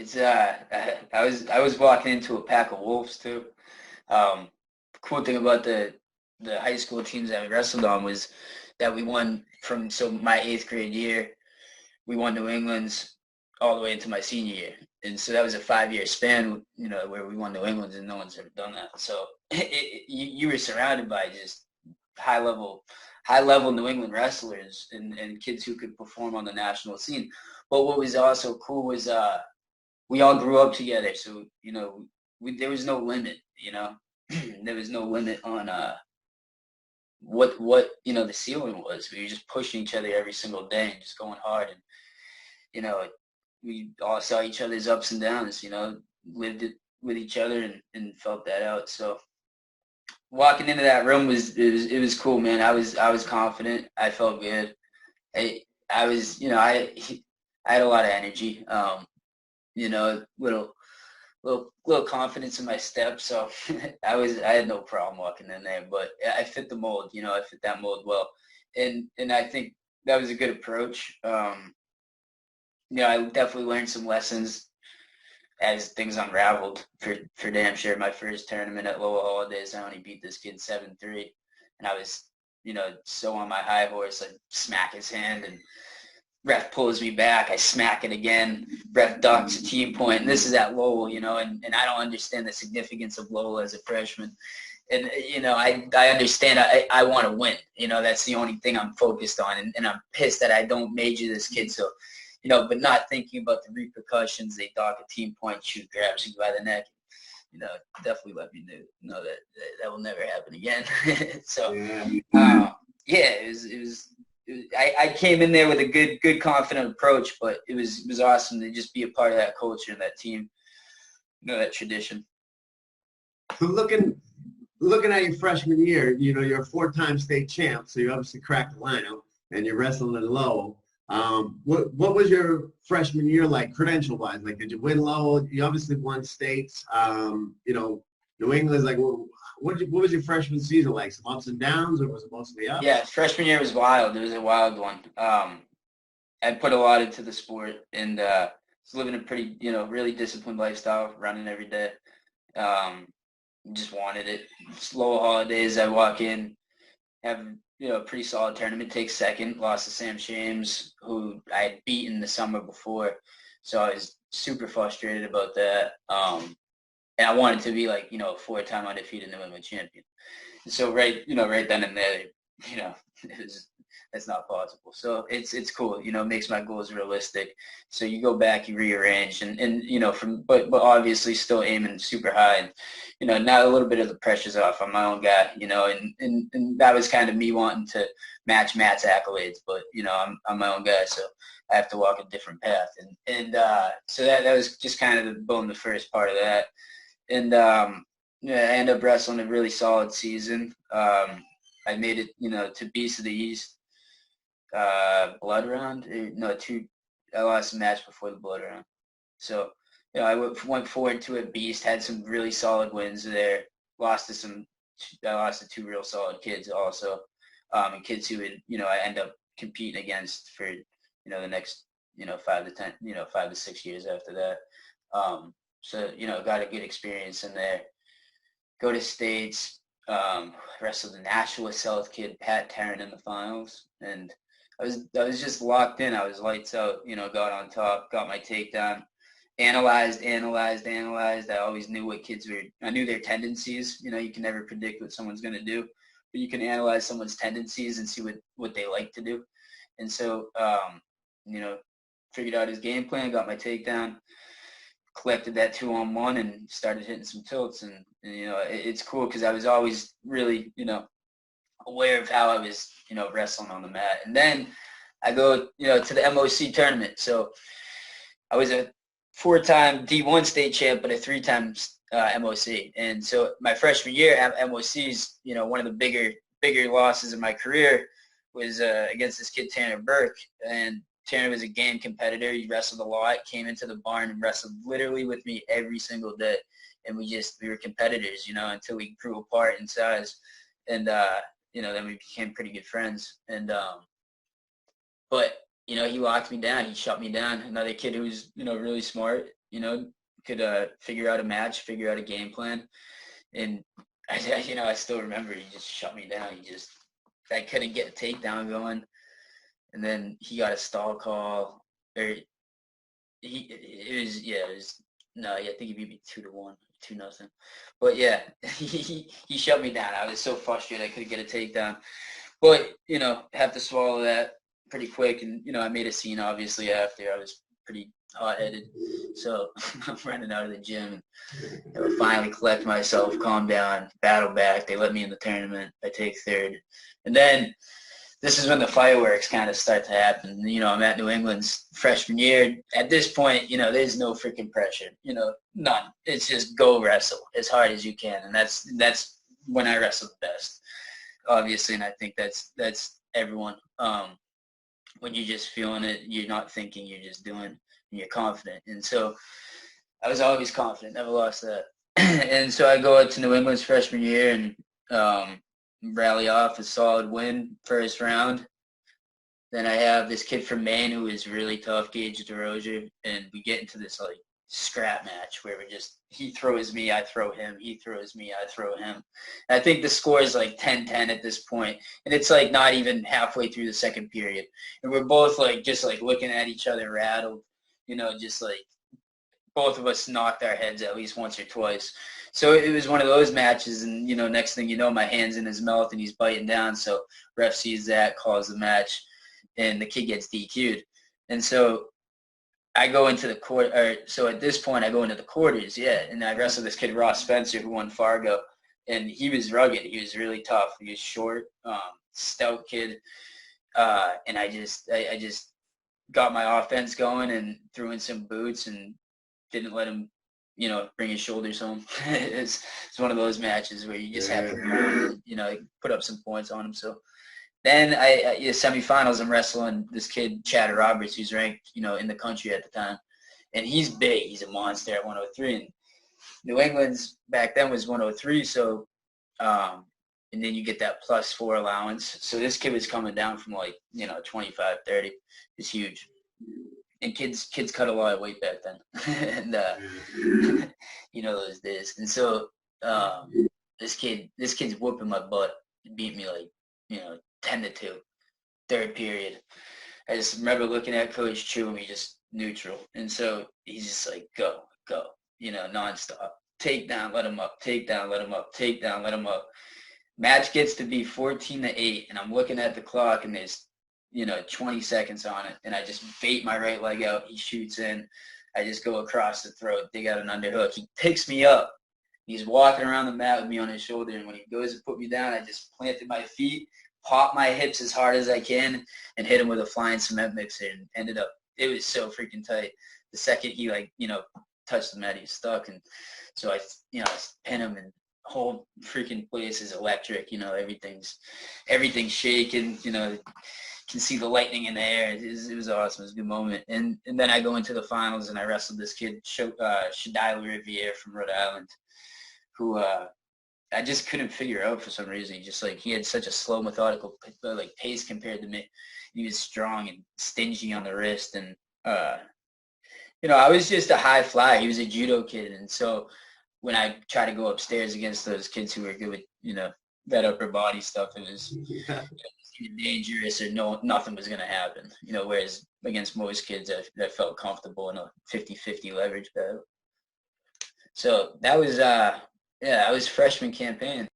It's I was walking into a pack of wolves too. Um, cool thing about the high school teams that we wrestled on was that we won from so my eighth grade year, we won New England's all the way into my senior year, and so that was a 5 year span, where we won New England's and no one's ever done that. So you were surrounded by just high level high level New England wrestlers and kids who could perform on the national scene. But what was also cool was we all grew up together, so there was no limit. There was no limit on what the ceiling was. We were just pushing each other every single day and just going hard, and you know we all saw each other's ups and downs. Lived it with each other and felt that out. So walking into that room it was cool, man. I was confident. I felt good. I was I had a lot of energy. Little confidence in my step. So I had no problem walking in there, but I fit the mold. I fit that mold well, and I think that was a good approach. I definitely learned some lessons as things unraveled for damn sure. My first tournament at Lowell Holidays, I only beat this kid 7-3, and I was so on my high horse. I smack his hand and ref pulls me back. I smack it again. Ref ducks a team point. And this is at Lowell, and I don't understand the significance of Lowell as a freshman. And, I understand I want to win. That's the only thing I'm focused on. And I'm pissed that I don't major this kid. So, but not thinking about the repercussions. They dock a team point, shoot, grabs you by the neck. Definitely let me know that will never happen again. So, yeah, it was I came in there with a good confident approach, but it was awesome to just be a part of that culture and that team, that tradition. So looking at your freshman year, you're a 4-time state champ, so you obviously cracked the lineup, and you're wrestling in Lowell. What was your freshman year like, credential-wise? Like, did you win Lowell? You obviously won states. New England's like, what was your freshman season like? Some ups and downs, or was it mostly up? Yeah, freshman year was wild. It was a wild one. I put a lot into the sport, and was living a pretty, really disciplined lifestyle, running every day. Just wanted it. Slow holidays. I walk in, have a pretty solid tournament. Take second. Lost to Sam Shames, who I had beaten the summer before, so I was super frustrated about that. And I wanted to be like a 4-time undefeated New England champion. So right then and there, that's not possible. So it's cool. Makes my goals realistic. So you go back, you rearrange, and but obviously still aiming super high. And now a little bit of the pressure's off. I'm my own guy. And that was kind of me wanting to match Matt's accolades, but I'm my own guy, so I have to walk a different path. And so that was just kind of the first part of that. And I ended up wrestling a really solid season. I made it, to Beast of the East blood round. No, I lost a match before the blood round. So, I went forward to a Beast, had some really solid wins there. I lost to 2 real solid kids also, and kids who would, I end up competing against for, the next, 5 to 6 years after that. So, got a good experience in there. Go to states, wrestled the Nashua South kid, Pat Tarrant, in the finals. And I was just locked in. I was lights out, got on top, got my takedown, analyzed. I always knew what kids were. I knew their tendencies. You can never predict what someone's going to do, but you can analyze someone's tendencies and see what they like to do. And so, figured out his game plan, got my takedown, collected that 2-on-1 and started hitting some tilts. And it's cool because I was always really, aware of how I was, wrestling on the mat. And then I go, to the MOC tournament. So I was a 4-time D1 state champ, but a 3-time MOC. And so my freshman year at MOC's, one of the bigger losses in my career was against this kid, Tanner Burke. And Tanner was a game competitor. He wrestled a lot, came into the barn and wrestled literally with me every single day. And we were competitors, until we grew apart in size. And, then we became pretty good friends. And, but, he locked me down. He shut me down. Another kid who was, really smart. could figure out a match, figure out a game plan. And I still remember he just shut me down. I couldn't get a takedown going. And then he got a stall call. Or it was no, yeah, I think he beat me 2-1, 2-0. But yeah, he shut me down. I was so frustrated I couldn't get a takedown. But have to swallow that pretty quick. And I made a scene obviously after. I was pretty hot-headed, so I'm running out of the gym. I would finally collect myself, calm down, battle back. They let me in the tournament. I take third, and then this is when the fireworks kind of start to happen. I'm at New England's freshman year. At this point, there's no freaking pressure. None. It's just go wrestle as hard as you can, and that's when I wrestle the best, obviously. And I think that's everyone. When you're just feeling it, you're not thinking, you're just doing, and you're confident. And so I was always confident, never lost that. And so I go out to New England's freshman year and rally off a solid win first round. Then I have this kid from Maine who is really tough, Gage DeRozier, and we get into this like scrap match where he throws me, I throw him, he throws me, I throw him. And I think the score is like 10-10 at this point, and it's like not even halfway through the second period, and we're both like just like looking at each other rattled, just like both of us knocked our heads at least once or twice. So it was one of those matches, and next thing you know, my hand's in his mouth and he's biting down. So ref sees that, calls the match, and the kid gets DQ'd. And so I go into the court, so at this point I go into the quarters, yeah, and I wrestle this kid Ross Spencer who won Fargo, and he was rugged. He was really tough. He was short, stout kid, and I just got my offense going and threw in some boots and didn't let him, bring his shoulders home. It's one of those matches where you just have to, put up some points on him. So then semifinals, I'm wrestling this kid, Chad Roberts, who's ranked, in the country at the time. And he's big. He's a monster at 103. And New England's back then was 103. So, and then you get that +4 allowance. So this kid was coming down from 25, 30. It's huge. And kids cut a lot of weight back then. And, those days. And so this kid's whooping my butt. He beat me 10-2, third period. I just remember looking at Coach Chu and we just neutral. And so he's just like, go, nonstop. Take down, let him up, take down, let him up, take down, let him up. Match gets to be 14-8, and I'm looking at the clock and there's 20 seconds on it, and I just bait my right leg out. He shoots in. I just go across the throat, dig out an underhook. He picks me up. He's walking around the mat with me on his shoulder, and when he goes to put me down, I just planted my feet, pop my hips as hard as I can, and hit him with a flying cement mixer, and ended up, it was so freaking tight. The second he touched the mat, he was stuck, and so I pin him, and the whole freaking place is electric. Everything's shaking. Can see the lightning in the air. It was awesome. It was a good moment. And then I go into the finals and I wrestled this kid, Shadila Riviere from Rhode Island, who I just couldn't figure out for some reason. He had such a slow, methodical pace compared to me. He was strong and stingy on the wrist. And, I was just a high flyer. He was a judo kid. And so when I try to go upstairs against those kids who were good with, that upper body stuff, it was dangerous, or nothing was going to happen, whereas against most kids I felt comfortable in a 50-50 leverage battle. So that was freshman campaign.